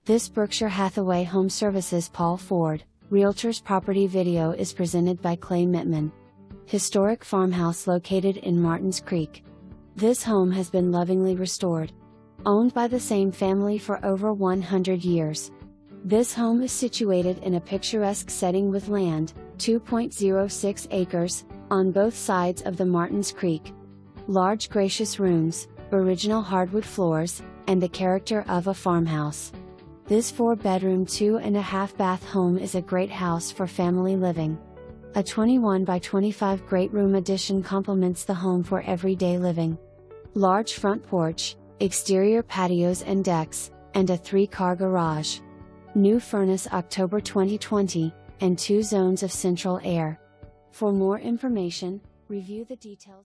This Berkshire Hathaway HomeServices Paul Ford, Realtors property video is presented by Clay Mittman. Historic farmhouse located in Martins Creek. This home has been lovingly restored. Owned by the same family for over 100 years. This home is situated in a picturesque setting with land, 2.06 acres, on both sides of the Martins Creek. Large gracious rooms, original hardwood floors, and the character of a farmhouse. This 4-bedroom 2.5-bath home is a great house for family living. A 21 by 25 great room addition complements the home for everyday living. Large front porch, exterior patios and decks, and a 3-car garage. New furnace October 2020, and 2 zones of central air. For more information, review the details.